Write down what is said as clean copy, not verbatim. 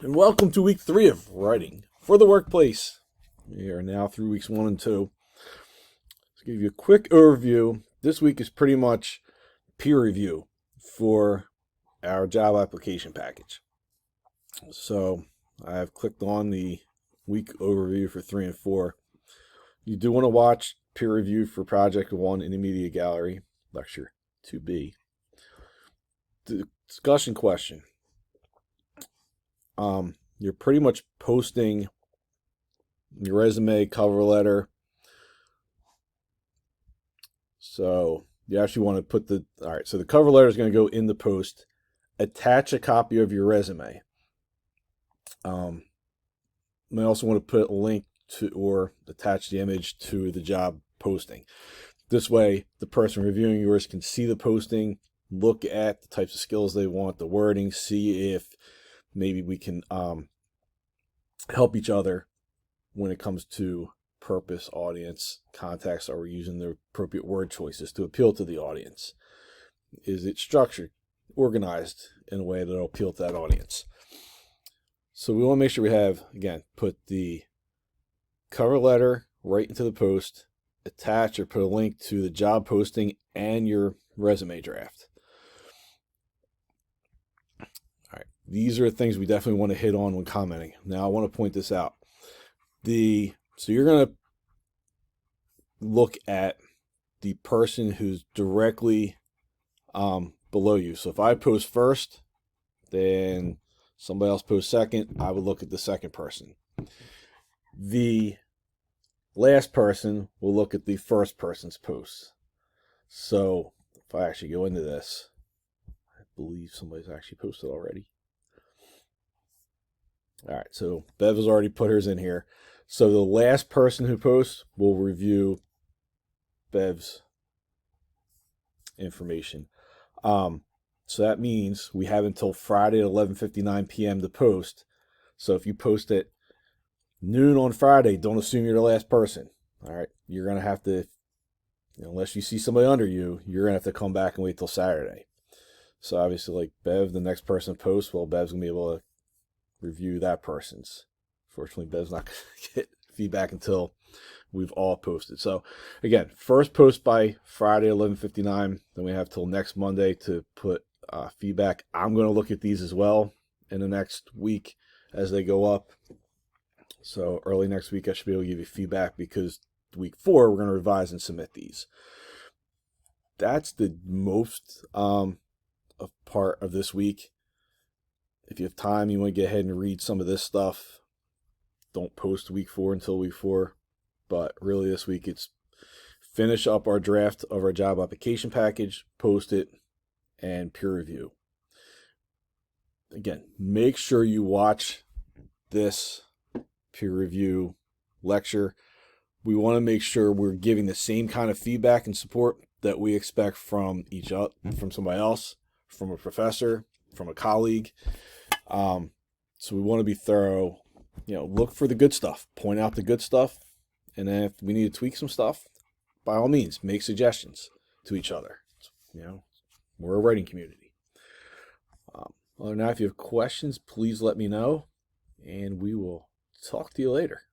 And welcome to week 3 of writing for the workplace. We are now through weeks 1 and 2. Let's give you a quick overview. This week is pretty much peer review for our job application package. So I have clicked on the week overview for 3 and 4. You do want to watch peer review for Project 1 in the Media Gallery, Lecture 2B. The discussion question. You're pretty much posting your resume, cover letter. So you actually want to put so the cover letter is going to go in the post. Attach a copy of your resume. You may also want to put a link to or attach the image to the job posting. This way, the person reviewing yours can see the posting, look at the types of skills they want, the wording, see if maybe we can help each other when it comes to purpose, audience, context. Are we using the appropriate word choices to appeal to the audience? Is it structured, organized in a way that will appeal to that audience? So we want to make sure we have, again, put the cover letter right into the post, attach or put a link to the job posting and your resume draft. These are things we definitely want to hit on when commenting. Now, I want to point this out. So you're going to look at the person who's directly below you. So if I post first, then somebody else posts second, I would look at the second person. The last person will look at the first person's posts. So if I actually go into this, I believe somebody's actually posted already. All right, so Bev has already put hers in here. So the last person who posts will review Bev's information. So that means we have until Friday at 11:59 p.m. to post. So if you post at noon on Friday, don't assume you're the last person. All right, you're going to have to, unless you see somebody under you, you're going to have to come back and wait till Saturday. So obviously, like Bev, the next person posts, well, Bev's going to be able to review that person's. Fortunately, Bev's not going to get feedback until we've all posted. So again, first post by Friday 11:59. Then we have till next Monday to put feedback. I'm going to look at these as well in the next week as they go up. So early next week I should be able to give you feedback, because week 4 we're going to revise and submit these. That's the most part of this week. If you have time, you want to get ahead and read some of this stuff. Don't post week 4 until week 4. But really this week it's finish up our draft of our job application package, post it, and peer review. Again, make sure you watch this peer review lecture. We want to make sure we're giving the same kind of feedback and support that we expect from from somebody else, from a professor, from a colleague. So we want to be thorough, look for the good stuff, point out the good stuff. And then if we need to tweak some stuff, by all means, make suggestions to each other. We're a writing community. Other than that, if you have questions, please let me know, and we will talk to you later.